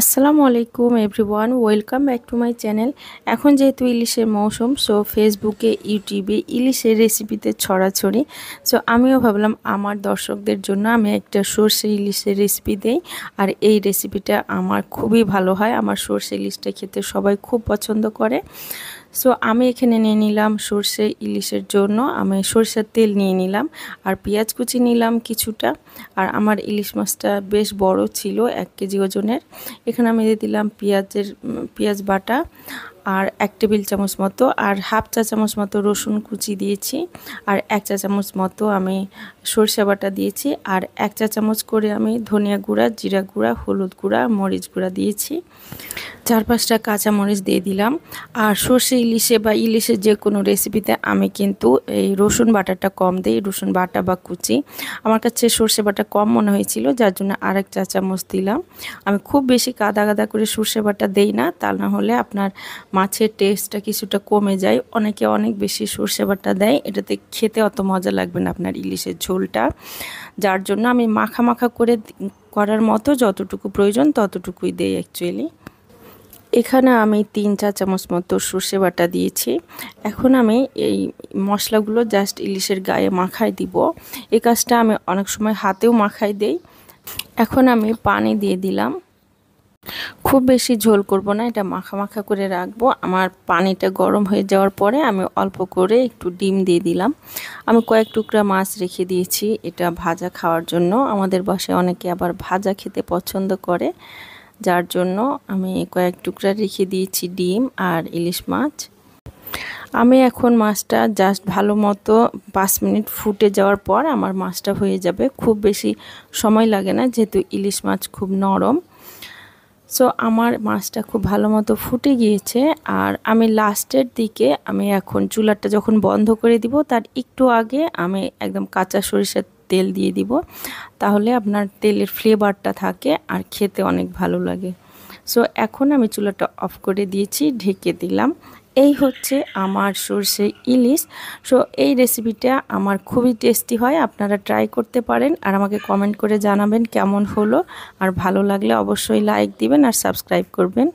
আসসালামু আলাইকুম everyone, welcome back to my channel. এখন যেহেতু ইলিশের মৌসুম, সো ফেসবুকে ইউটিউবে ইলিশের রেসিপিতে ছড়াছড়ি। সো আমিও ভাবলাম আমার দর্শকদের জন্য আমি একটা সরষে ইলিশের রেসিপি দেই। আর এই রেসিপিটা আমার খুবই ভালো হয়, আমার সরষে ইলিশটা খেতে সবাই খুব পছন্দ করে। সো আমি এখানে নিয়ে নিলাম সরষে ইলিশের জন্য আমি সরষের তেল নিয়ে নিলাম, আর পেঁয়াজ কুচি নিলাম কিছুটা। আর আমার ইলিশ মাছটা বেশ বড় ছিল, 1 কেজি ওজনের। এখানে আমি দিয়ে দিলাম পেঁয়াজ বাটা আর 1 টেবিল চামচ মতো, আর হাফ চা চামচ মতো রসুন কুচি দিয়েছি, আর 1 চা চামচ মতো আমি সরষে বাটা দিয়েছি, আর 1 চা চামচ করে আমি ধনিয়া গুঁড়া, জিরা গুঁড়া, হলুদ গুঁড়া, মরিচ গুঁড়া দিয়েছি। 4-5টা কাঁচা মরিচ দিয়ে দিলাম। আর সরষে ইলিশে বা ইলিশের যে কোনো রেসিপিতে আমি কিন্তু এই রসুন বাটাটা কম দিই, রসুন বাটা বা কুচি। আমার কাছে সরষে বাটা কম মনে হয়েছিল, যার জন্য আরেক চা চামচ দিলাম। আমি খুব বেশি কাদা কাদা করে সরষে বাটা দেই না, তা না হলে আপনার মাছের টেস্টটা কিছুটা কমে যায়। অনেকে অনেক বেশি সরষে বাটা দেয়, এটাতে খেতে অত মজা লাগবে না আপনার ইলিশের ঝোলটা। যার জন্য আমি মাখা মাখা করে করার মতো যতটুকু প্রয়োজন ততটুকুই দেই অ্যাকচুয়ালি। এখানে আমি 3 চা চামচ মতো সর্ষে বাটা দিয়েছি। এখন আমি এই মশলাগুলো জাস্ট ইলিশের গায়ে মাখাই দিব। এই কাজটা আমি অনেক সময় হাতেও মাখাই দেই। এখন আমি পানি দিয়ে দিলাম। খুব বেশি ঝোল করব না, এটা মাখা মাখা করে রাখবো। আমার পানিটা গরম হয়ে যাওয়ার পরে আমি অল্প করে একটু ডিম দিয়ে দিলাম। আমি কয়েক টুকরা মাছ রেখে দিয়েছি এটা ভাজা খাওয়ার জন্য। আমাদের বাসায় অনেকে আবার ভাজা খেতে পছন্দ করে, যার জন্য আমি কয়েক টুকরা রেখে দিয়েছি ডিম আর ইলিশ মাছ। আমি এখন মাছটা জাস্ট ভালো মতো 5 মিনিট ফুটে যাওয়ার পর আমার মাছটা হয়ে যাবে। খুব বেশি সময় লাগে না, যেহেতু ইলিশ মাছ খুব নরম। সো আমার মাছটা খুব ভালো মতো ফুটে গিয়েছে। আর আমি লাস্টের দিকে আমি এখন চুলাটা যখন বন্ধ করে দিব, তার একটু আগে আমি একদম কাঁচা সরিষার তেল দিয়ে দিব, তাহলে আপনার তেলের ফ্লেভারটা থাকে আর খেতে অনেক ভালো লাগে। সো এখন আমি চুলাটা অফ করে দিয়েছি, ঢেকে দিলাম। এই হচ্ছে আমার সরষে ইলিশ। সো এই রেসিপিটা আমার খুবই টেস্টি হয়, আপনারা ট্রাই করতে পারেন আর আমাকে কমেন্ট করে জানাবেন কেমন হলো। আর ভালো লাগলে অবশ্যই লাইক দিবেন আর সাবস্ক্রাইব করবেন।